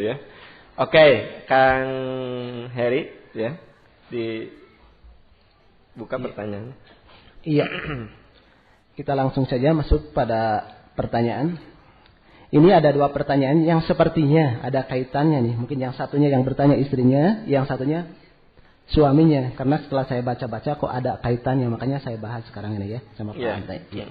Ya. Oke, Kang Heri ya. Dibuka pertanyaannya. Iya. Kita langsung saja masuk pada pertanyaan. Ini ada dua pertanyaan yang sepertinya ada kaitannya nih. Mungkin yang satunya yang bertanya istrinya, yang satunya suaminya. Karena setelah saya baca-baca kok ada kaitannya, makanya saya bahas sekarang ini ya sama Pak Am. Ya.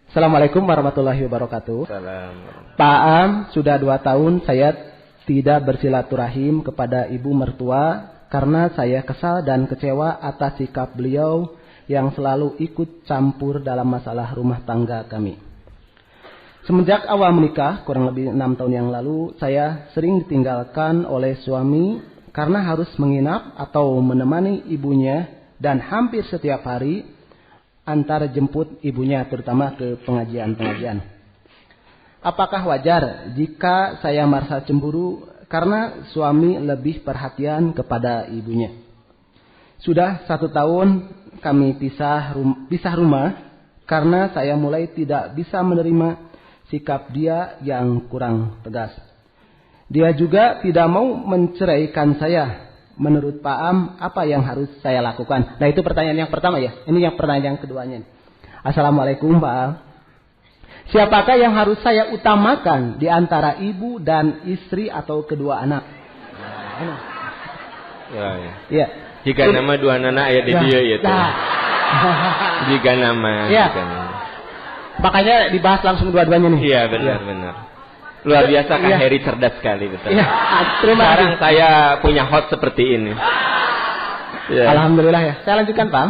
Assalamualaikum warahmatullahi wabarakatuh. Salam. Pak Am, sudah 2 tahun saya tidak bersilaturahim kepada ibu mertua karena saya kesal dan kecewa atas sikap beliau yang selalu ikut campur dalam masalah rumah tangga kami. Semenjak awal menikah, kurang lebih 6 tahun yang lalu, saya sering ditinggalkan oleh suami karena harus menginap atau menemani ibunya dan hampir setiap hari antar jemput ibunya, terutama ke pengajian-pengajian. Apakah wajar jika saya merasa cemburu karena suami lebih perhatian kepada ibunya? Sudah 1 tahun kami pisah rumah karena saya mulai tidak bisa menerima sikap dia yang kurang tegas. Dia juga tidak mau menceraikan saya. Menurut Pak Am, apa yang harus saya lakukan? Nah, itu pertanyaan yang pertama ya. Ini yang pertanyaan yang keduanya. Assalamualaikum Pak Am. Siapakah yang harus saya utamakan di antara ibu dan istri atau kedua anak? Ya. Jika nama dua anak ya di dia itu. Jika nama. Ya. Makanya dibahas langsung dua-duanya nih. Iya benar. Luar biasa Kak Heri, cerdas sekali betul. Iya. Sekarang saya punya hot seperti ini. Ya. Alhamdulillah ya. Saya lanjutkan Pak.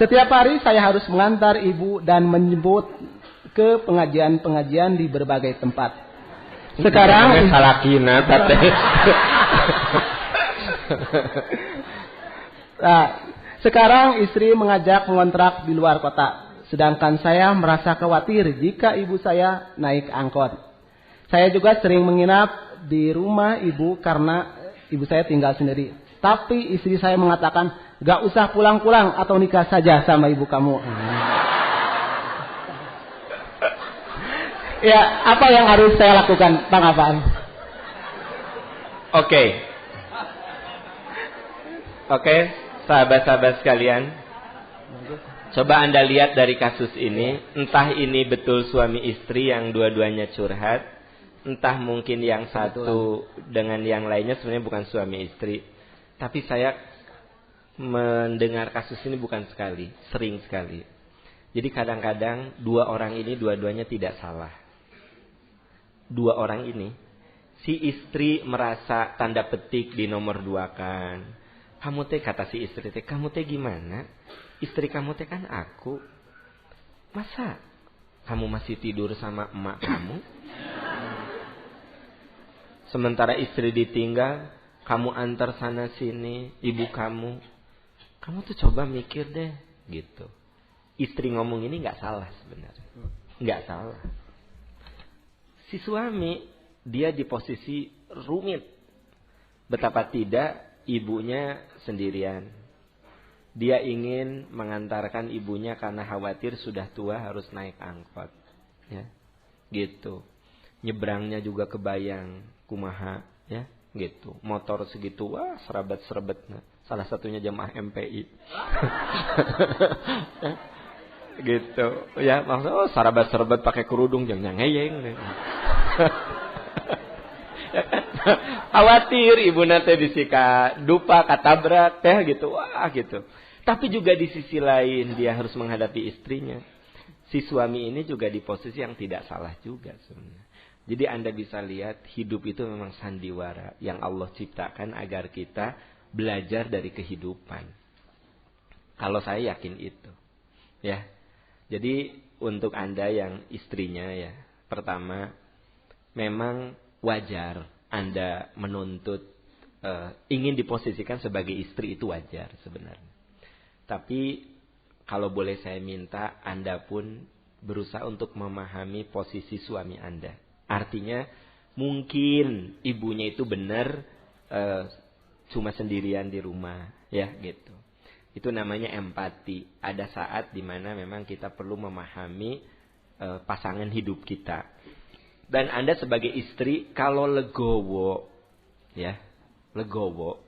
Setiap hari saya harus mengantar ibu dan menjemput ke pengajian-pengajian di berbagai tempat. Sekarang salakina tante. Nah, sekarang istri mengajak mengontrak di luar kota. Sedangkan saya merasa khawatir jika ibu saya naik angkot. Saya juga sering menginap di rumah ibu karena ibu saya tinggal sendiri. Tapi istri saya mengatakan, gak usah pulang-pulang atau nikah saja sama ibu kamu. Ya, apa yang harus saya lakukan, Bang Afan? Oke, sahabat-sahabat sekalian. Coba Anda lihat dari kasus ini. Entah ini betul suami istri yang dua-duanya curhat. Entah mungkin yang satu dengan yang lainnya sebenarnya bukan suami istri. Tapi saya mendengar kasus ini bukan sekali, sering sekali. Jadi kadang-kadang dua orang ini dua-duanya tidak salah. Dua orang ini, si istri merasa tanda petik di nomor 2-kan. Kamu teh, kata si istri teh, kamu teh gimana? Istri kamu teh kan aku. Masa kamu masih tidur sama emak kamu? Sementara istri ditinggal, kamu antar sana sini ibu kamu. Kamu tuh coba mikir deh, gitu. Istri ngomong ini nggak salah sebenarnya, nggak salah. Si suami dia di posisi rumit. Betapa tidak ibunya sendirian. Dia ingin mengantarkan ibunya karena khawatir sudah tua harus naik angkot, ya, gitu. Nyebrangnya juga kebayang kumaha, ya, gitu. Motor segitu, wah serabat-serabat. Nah, salah satunya jamaah MPI. Gitu, ya, maksudnya serabat-serabat pakai kerudung jangan ngeyeng. Khawatir ibu nate disika dupa katabrak teh gitu, wah gitu. Tapi juga di sisi lain dia harus menghadapi istrinya. Si suami ini juga di posisi yang tidak salah juga sebenarnya. Jadi Anda bisa lihat hidup itu memang sandiwara yang Allah ciptakan agar kita belajar dari kehidupan. Kalau saya yakin itu, ya. Jadi untuk Anda yang istrinya ya, pertama memang wajar Anda menuntut ingin diposisikan sebagai istri, itu wajar sebenarnya. Tapi kalau boleh saya minta, Anda pun berusaha untuk memahami posisi suami Anda. Artinya mungkin ibunya itu benar cuma sendirian di rumah, ya gitu. Itu namanya empati. Ada saat dimana memang kita perlu memahami pasangan hidup kita. Dan Anda sebagai istri kalau legowo, ya, legowo,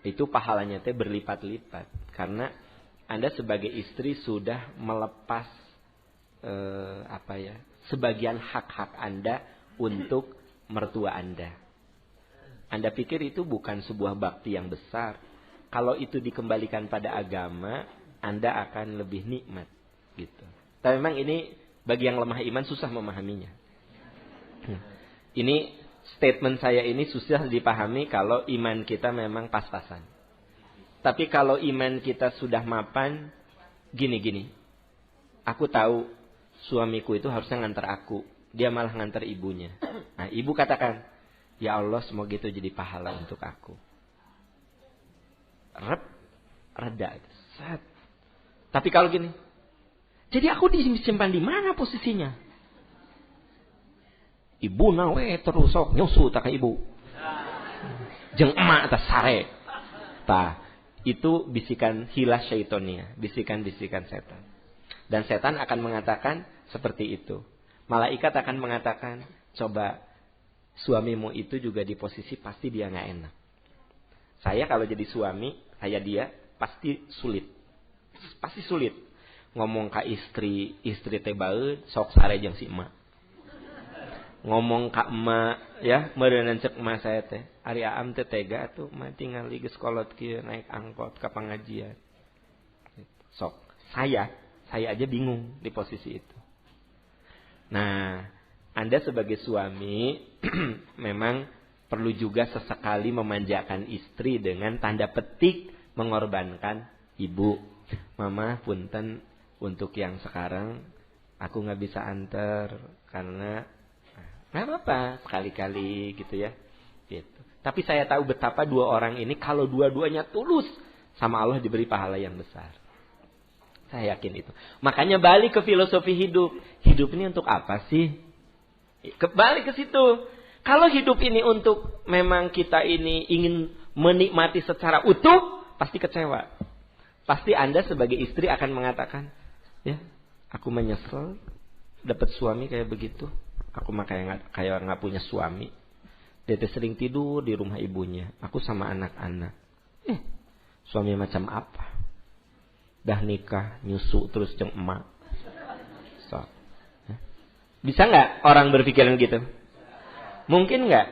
itu pahalanya teh berlipat-lipat. Karena Anda sebagai istri sudah melepas sebagian hak-hak Anda untuk mertua Anda. Anda pikir itu bukan sebuah bakti yang besar. Kalau itu dikembalikan pada agama, Anda akan lebih nikmat, gitu. Tapi memang ini bagi yang lemah iman susah memahaminya. Ini statement saya ini susah dipahami kalau iman kita memang pas-pasan. Tapi kalau iman kita sudah mapan, gini. Aku tahu suamiku itu harusnya ngantar aku. Dia malah ngantar ibunya. Nah, ibu katakan, ya Allah semoga itu jadi pahala untuk aku. Reda. Set. Tapi kalau gini, jadi aku disimpan di mana posisinya? Ibu nawe terus sok nyusu tak ibu. Jeung emak atas sare. Tah, itu bisikan hilas syaitonia, bisikan-bisikan setan. Dan setan akan mengatakan seperti itu. Malaikat akan mengatakan, coba suamimu itu juga di posisi pasti dia nggak enak. Saya kalau jadi suami, saya dia pasti sulit. Pasti sulit. Ngomong ke istri teh baeud sok sare jeung si emak. Ngomong ka emak, ya, meureunna cek emak saya teh. Ari aam teh tega atuh mah tingali geus kolot kieu naik angkot ka pangajian. Sok, saya aja bingung di posisi itu. Nah, Anda sebagai suami memang perlu juga sesekali memanjakan istri dengan tanda petik mengorbankan ibu. Mama punten untuk yang sekarang aku nggak bisa anter karena nggak apa-apa sekali-kali gitu ya. Gitu. Tapi saya tahu betapa dua orang ini kalau dua-duanya tulus sama Allah diberi pahala yang besar. Saya yakin itu. Makanya balik ke filosofi hidup. Hidup ini untuk apa sih? Kembali ke situ. Kalau hidup ini untuk memang kita ini ingin menikmati secara utuh, pasti kecewa. Pasti Anda sebagai istri akan mengatakan, ya, aku menyesal dapat suami kayak begitu. Aku mah kayak nggak punya suami. Dia sering tidur di rumah ibunya. Aku sama anak-anak. Suami macam apa? Dah nikah, nyusu terus jeung emak. So. Bisa nggak orang berpikiran gitu? Mungkin nggak?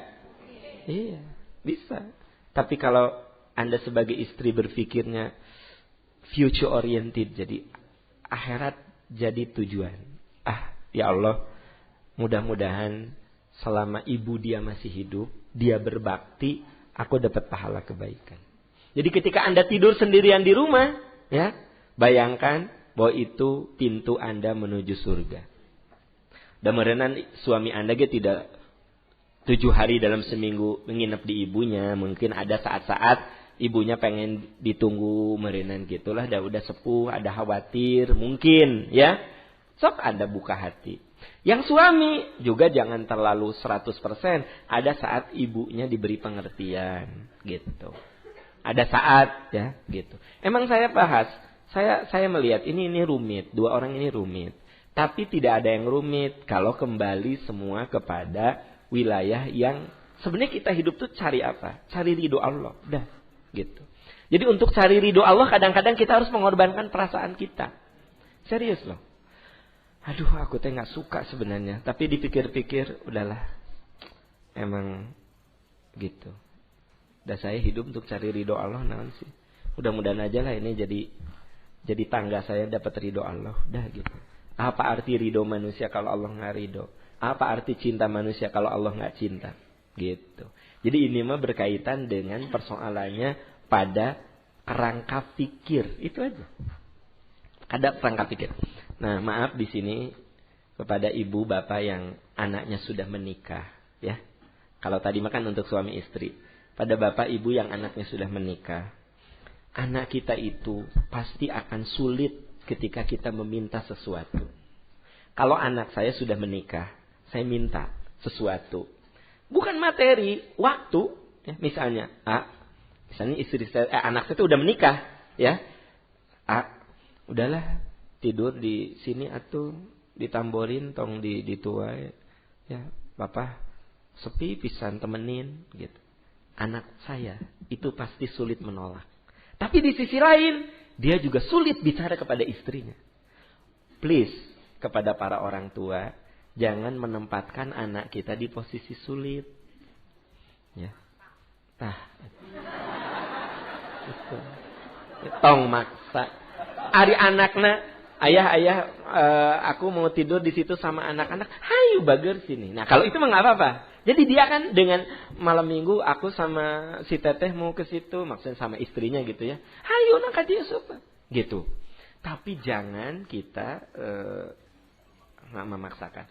Iya, bisa. Tapi kalau Anda sebagai istri berpikirnya future oriented, jadi akhirat jadi tujuan. Ya Allah, mudah-mudahan selama ibu dia masih hidup, dia berbakti, aku dapat pahala kebaikan. Jadi ketika Anda tidur sendirian di rumah, ya, bayangkan bahwa itu pintu Anda menuju surga. Dan merenan suami Anda tidak 7 hari dalam seminggu menginap di ibunya. Mungkin ada saat-saat ibunya pengen ditunggu merenan gitulah. Udah sepuh, ada khawatir. Mungkin ya. Sok Anda buka hati. Yang suami juga jangan terlalu 100%. Ada saat ibunya diberi pengertian. Gitu. Ada saat ya gitu. Emang saya bahas. Saya melihat ini rumit. Dua orang ini rumit. Tapi tidak ada yang rumit kalau kembali semua kepada wilayah yang sebenarnya kita hidup tuh cari apa? Cari ridho Allah. Udah gitu. Jadi untuk cari ridho Allah kadang-kadang kita harus mengorbankan perasaan kita. Serius loh. Aduh, aku teh nggak suka sebenarnya. Tapi dipikir-pikir, udahlah. Emang gitu. Dan saya hidup untuk cari ridho Allah, naon sih. Mudah-mudahan aja lah ini jadi tangga saya dapat ridho Allah. Udah gitu. Apa arti ridho manusia kalau Allah nggak ridho? Apa arti cinta manusia kalau Allah nggak cinta? Gitu. Jadi ini mah berkaitan dengan persoalannya pada kerangka pikir. Itu aja. Ada kerangka pikir. Nah, maaf di sini kepada ibu bapak yang anaknya sudah menikah, ya. Kalau tadi makan untuk suami istri. Pada bapak ibu yang anaknya sudah menikah, anak kita itu pasti akan sulit ketika kita meminta sesuatu. Kalau anak saya sudah menikah, saya minta sesuatu. Bukan materi, waktu. Ya, misalnya istri saya, anak saya itu udah menikah, ya. Udahlah tidur di sini atau ditamborin tong dituai, ya. Papa sepi pisan temenin gitu. Anak saya itu pasti sulit menolak. Tapi di sisi lain, dia juga sulit bicara kepada istrinya. Please, kepada para orang tua, jangan menempatkan anak kita di posisi sulit. Ya. Tah. Itu. Tong maksa. Ari anakna, ayah, aku mau tidur di situ sama anak-anak. Hayu bager sini. Nah kalau itu mah nggak apa-apa. Jadi dia kan dengan malam minggu aku sama si teteh mau ke situ, maksudnya sama istrinya gitu ya. Hayu nak dia suka. Gitu. Tapi jangan kita nggak memaksakan.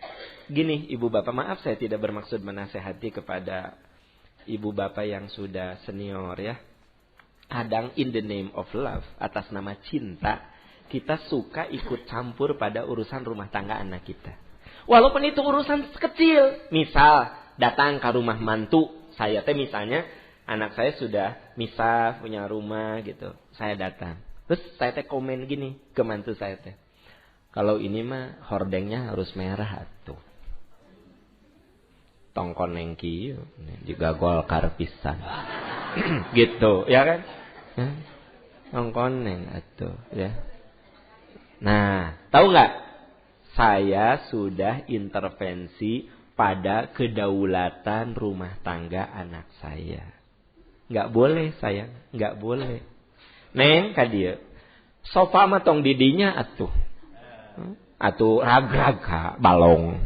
Gini ibu bapak, maaf saya tidak bermaksud menasehati kepada ibu bapak yang sudah senior ya. Kadang in the name of love, atas nama cinta, kita suka ikut campur pada urusan rumah tangga anak kita. Walaupun itu urusan kecil. Misal, datang ke rumah mantu. Saya teh misalnya, anak saya sudah misal punya rumah gitu. Saya datang. Terus saya teh komen gini ke mantu saya teh. Kalau ini mah hordengnya harus merah atuh. Tongkoneng kieu juga Golkar pisan. Gitu, ya kan? Tongkoneng atuh, ya. Nah, tahu nggak? Saya sudah intervensi pada kedaulatan rumah tangga anak saya. Nggak boleh sayang, nggak boleh. Neng kadia, sofa mah tong didinya atuh. Atuh rag-rag balong.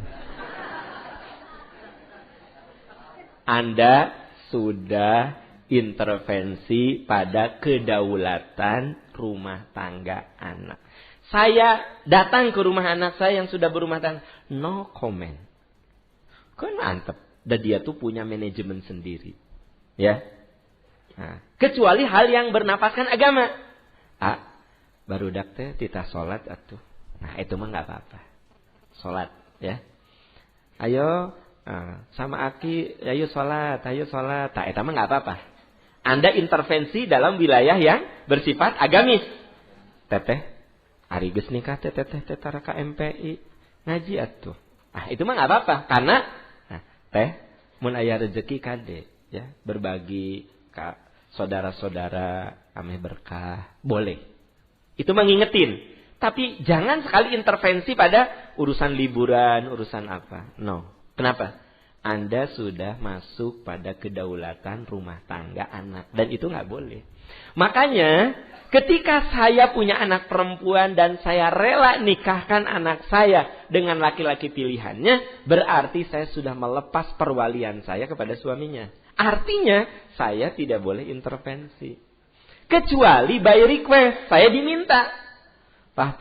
Anda sudah intervensi pada kedaulatan rumah tangga anak. Saya datang ke rumah anak saya yang sudah berumah tangga. No comment. Kan antep. Dan dia tuh punya manajemen sendiri. Ya. Nah, kecuali hal yang bernapaskan agama. Barudak teh titah sholat atuh. Nah itu mah gak apa-apa. Sholat. Ya. Ayo. Sama Aki. Ayo sholat. Nah itu mah gak apa-apa. Anda intervensi dalam wilayah yang bersifat agamis. Teteh, ari geus nikah teteh tara ka MPI ngaji atuh. Itu mah enggak apa-apa karena teh mun aya rezeki kade ya, berbagi ka saudara-saudara ameh berkah, boleh. Itu mah ngingetin. Tapi jangan sekali intervensi pada urusan liburan, urusan apa. No. Kenapa? Anda sudah masuk pada kedaulatan rumah tangga anak. Dan itu nggak boleh. Makanya ketika saya punya anak perempuan dan saya rela nikahkan anak saya dengan laki-laki pilihannya, berarti saya sudah melepas perwalian saya kepada suaminya. Artinya saya tidak boleh intervensi. Kecuali by request, saya diminta. Pah,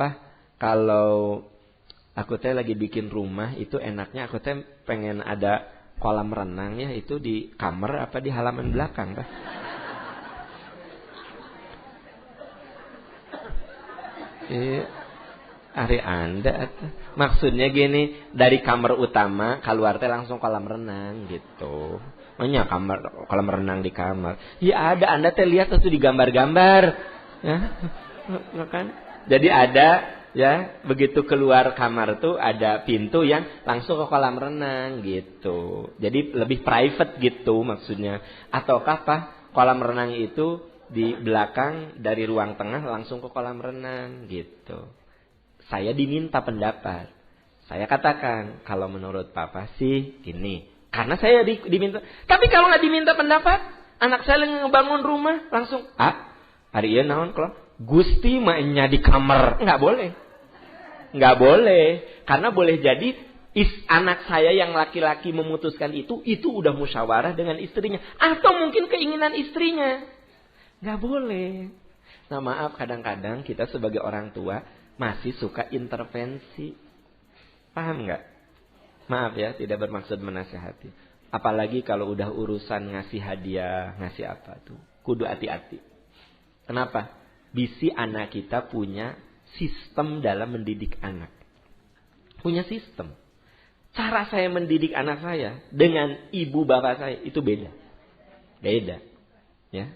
kalau aku teh lagi bikin rumah itu enaknya aku teh pengen ada kolam renang ya, itu di kamar apa di halaman belakang Pak? Ari Anda maksudnya gini, dari kamar utama keluar teh langsung kolam renang gitu. Makanya kolam renang di kamar. Ya ada, Anda teh lihat tuh di gambar-gambar. Ya. Kan? Jadi ada ya, begitu keluar kamar tuh ada pintu yang langsung ke kolam renang gitu. Jadi lebih private gitu maksudnya. Ataukah apa? Kolam renang itu di belakang dari ruang tengah langsung ke kolam renang gitu. Saya diminta pendapat. Saya katakan kalau menurut Papa sih gini. Karena saya diminta. Tapi kalau nggak diminta pendapat, anak saya lagi ngebangun rumah langsung hari ini naon kalau Gusti mainnya di kamar. Nggak boleh. Nggak boleh. Karena boleh jadi anak saya yang laki-laki memutuskan itu udah musyawarah dengan istrinya. Atau mungkin keinginan istrinya. Nggak boleh. Nah maaf, kadang-kadang kita sebagai orang tua masih suka intervensi. Paham nggak? Maaf ya, tidak bermaksud menasihati. Apalagi kalau udah urusan ngasih hadiah, ngasih apa tuh. Kudu hati-hati. Kenapa? Bisi anak kita punya sistem dalam mendidik anak. Punya sistem. Cara saya mendidik anak saya dengan ibu bapak saya itu beda. Beda. Ya.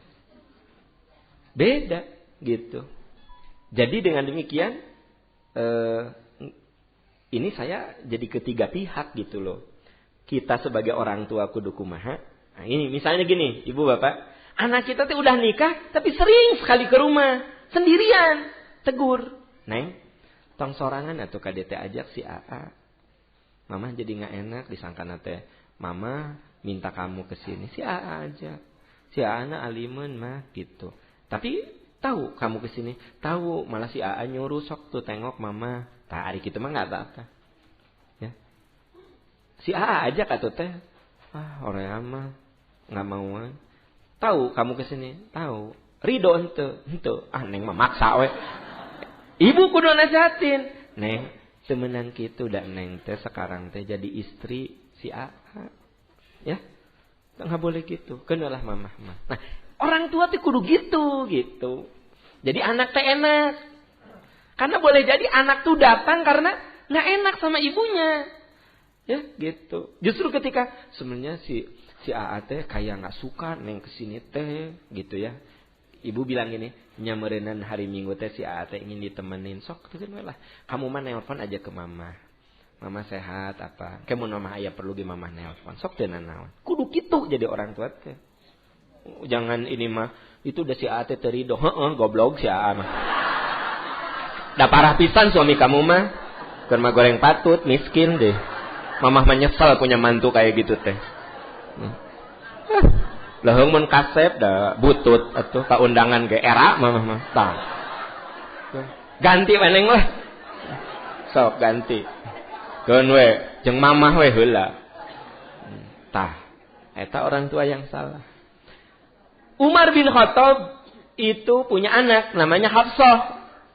Beda gitu. Jadi dengan demikian ini saya jadi ketiga pihak gitu loh. kita sebagai orang tua kudu kumaha. Nah ini misalnya gini, ibu bapak, anak kita tuh udah nikah tapi sering sekali ke rumah sendirian. Tegur, Neng, tong sorangan atuh KDT ajak si AA. Mama jadi nggak enak disangka nate, Mama minta kamu ke sini, si AA aja. Si AA na alimun mah gitu. Tapi tahu kamu ke sini, tahu malah si AA nyuruh sok tuh tengok Mama. Tah hari kita mah nggak apa-apa. Ya. Si AA aja kata teh. Orang mah nggak mau. Tahu kamu ke sini, tahu. Ridho ente. Neng mah maksa we. Ibu kudu nasihatin. Neng, temenan kitu da Neng teh sekarang teh jadi istri si AA. Ya. Enggak boleh gitu. Kenalah Mama. Nah, orang tua tuh kudu gitu. Jadi anak teh enak. Karena boleh jadi anak tuh datang karena enggak enak sama ibunya. Ya, gitu. Justru ketika sebenarnya si AA teh kayak enggak suka Neng kesini teh, gitu ya. Ibu bilang gini, nyameureunan hari Minggu teh si AA teh ingin ditemenin. Sok teh lah. Kamu mah nelpon aja ke Mama. Mama sehat apa? Kamu mama aya perlu di Mama nelpon. Sok teh naon. Kudu kitu jadi orang tua teh. Jangan ini mah itu udah si AA teh terido. Goblok si AA mah. Da parah pisan suami kamu mah. Keur mah goreng patut, miskin deh. Mamah menyesal punya mantu kayak gitu teh. Leheung mun kasep da butut atuh ka undangan ge era mamah mah. Tah. Ganti meneng lah. Sok ganti. Keun we jeung mamah we heula. Tah, eta orang tua yang salah. Umar bin Khattab itu punya anak namanya Hafsah.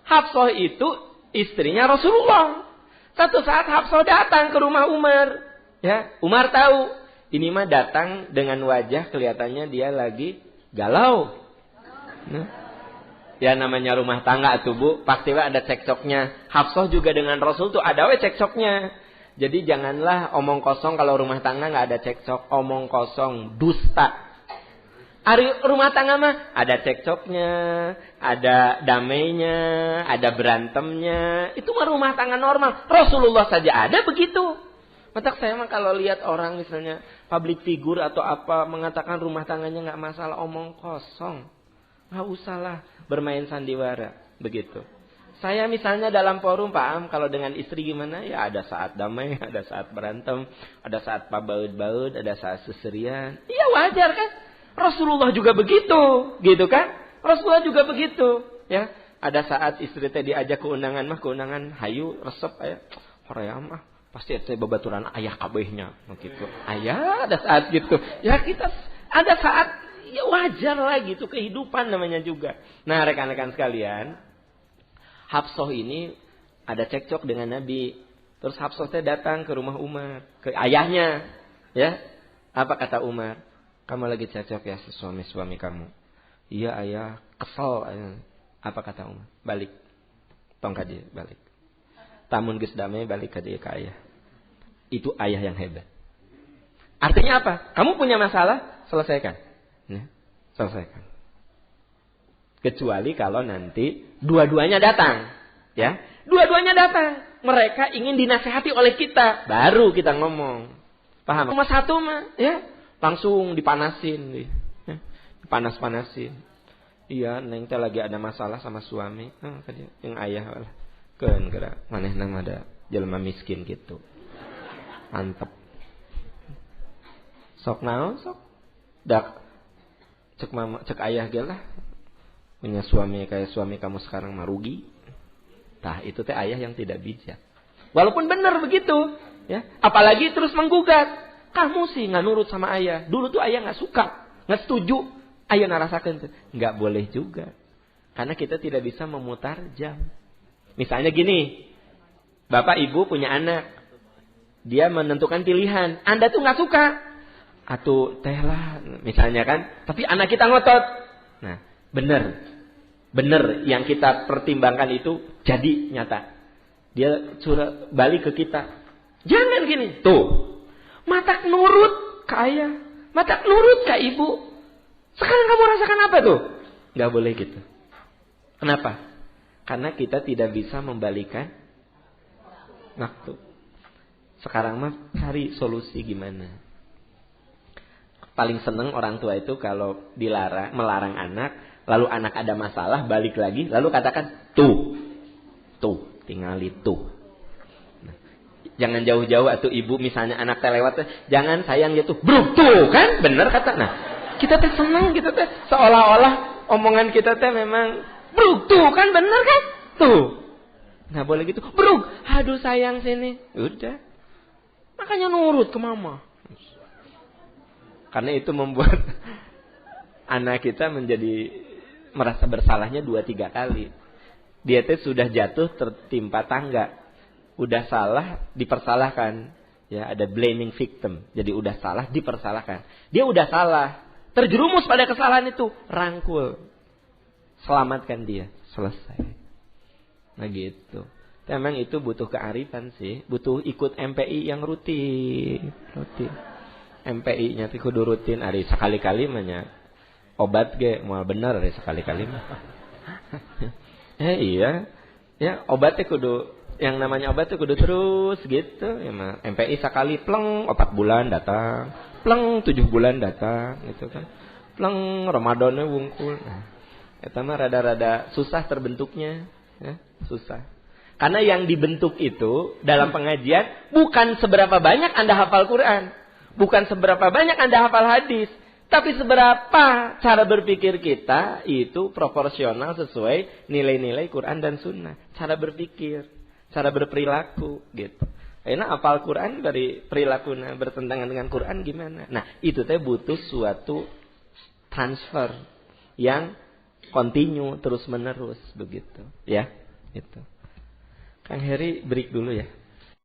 Hafsah itu istrinya Rasulullah. Satu saat Hafsah datang ke rumah Umar. Ya, Umar tahu ini mah datang dengan wajah kelihatannya dia lagi galau. Nah, ya namanya rumah tangga tuh Bu, pasti ada cekcoknya. Hafsah juga dengan Rasul tuh ada we cekcoknya. Jadi janganlah omong kosong kalau rumah tangga nggak ada cekcok, omong kosong, dusta. Ari rumah tangga mah ada cekcoknya, ada damainya, ada berantemnya. Itu mah rumah tangga normal. Rasulullah saja ada begitu. Maka saya mah kalau lihat orang misalnya public figure atau apa mengatakan rumah tangganya nggak masalah, omong kosong. Nggak usahlah bermain sandiwara begitu. Saya misalnya dalam forum paham kalau dengan istri gimana ya, ada saat damai, ada saat berantem, ada saat pabaud-baud, ada saat seserian. Iya wajar kan? Rasulullah juga begitu, gitu kan? Rasulullah juga begitu, ya. Ada saat istri teh diajak ke undangan mah, ke undangan hayu resep aya. Hoream mah pasti teh babaturan ayah kabehnya begitu. Ayah ada saat gitu. Ya kita ada saat ya wajar lah gitu, kehidupan namanya juga. Nah, rekan-rekan sekalian, Hafsah ini ada cekcok dengan Nabi. Terus Hafsah teh datang ke rumah Umar, ke ayahnya, ya. Apa kata Umar? Kamu lagi cekcok ya suami kamu. Iya ayah, kesel. Apa kata Umar? Balik. Tong ka dia, balik. Tamun geus damai balik ka dia ka ayah. Itu ayah yang hebat. Artinya apa? Kamu punya masalah, selesaikan. Ya, selesaikan. Kecuali kalau nanti dua-duanya datang, ya, dua-duanya datang. Mereka ingin dinasehati oleh kita, baru kita ngomong. Paham? Cuma satu mah, ya, langsung dipanasin, ya, dipanas-panasin. Iya, Neng teh lagi ada masalah sama suami. Yang ayah lah, keun geura manehna mah ada jelema miskin gitu. Mantep. Sok naon sok? Dak cek mama, cek ayah ge lah. Punya suami kayak suami kamu sekarang mah rugi. Tah itu teh ayah yang tidak bijak. Walaupun benar begitu, ya. Apalagi terus menggugat. Kamu sih nggak nurut sama ayah. Dulu tuh ayah nggak suka, nggak setuju. Ayah narasakan tuh, nggak boleh juga. Karena kita tidak bisa memutar jam. Misalnya gini, bapak ibu punya anak, dia menentukan pilihan. Anda tuh nggak suka, atuh teh lah, misalnya kan. Tapi anak kita ngotot. Nah, benar yang kita pertimbangkan itu jadi nyata. Dia curah balik ke kita. Jangan gini. Tuh. Matak nurut ke ayah. Matak nurut ke ibu. Sekarang kamu rasakan apa tuh? Gak boleh gitu. Kenapa? Karena kita tidak bisa membalikan waktu. Sekarang mah cari solusi gimana. Paling seneng orang tua itu kalau melarang anak, lalu anak ada masalah, balik lagi, lalu katakan, tuh, tinggal itu. Nah, jangan jauh-jauh atau ibu misalnya anak teh lewat, jangan sayang gitu, bro, tuh kan, bener kata. Nah, kita teh seneng gitu teh, seolah-olah omongan kita teh memang, bro, tuh kan, bener kan, tuh. Nah boleh gitu, bro, aduh sayang sini, udah, makanya nurut ke mama. Karena itu membuat anak kita menjadi merasa bersalahnya 2-3 kali. Dia tuh sudah jatuh tertimpa tangga. Udah salah, dipersalahkan. Ya, ada blaming victim. Jadi udah salah, dipersalahkan. Dia udah salah, terjerumus pada kesalahan itu, rangkul. Selamatkan dia, selesai. Nah gitu. Memang itu butuh kearifan sih. Butuh ikut MPI yang rutin. MPI-nya tuh kudu rutin, ari sekali-kali mah obat ge moal bener ari sekali-kali mah. Iya. Ya, obatnya kudu yang namanya obat tuh kudu terus gitu. Ya mah MPI sekali pleng 4 bulan datang, pleng 7 bulan datang gitu kan. Pleng Ramadannya wungkul. Nah, eta mah rada-rada susah terbentuknya, ya, susah. Karena yang dibentuk itu dalam pengajian bukan seberapa banyak Anda hafal Quran. Bukan seberapa banyak Anda hafal hadis. Tapi seberapa cara berpikir kita itu proporsional sesuai nilai-nilai Quran dan Sunnah. Cara berpikir, cara berperilaku gitu. Karena hafal Quran dari perilakunya bertentangan dengan Quran gimana? Nah itu teh butuh suatu transfer yang continue terus menerus begitu. Ya itu. Kang Heri break dulu ya.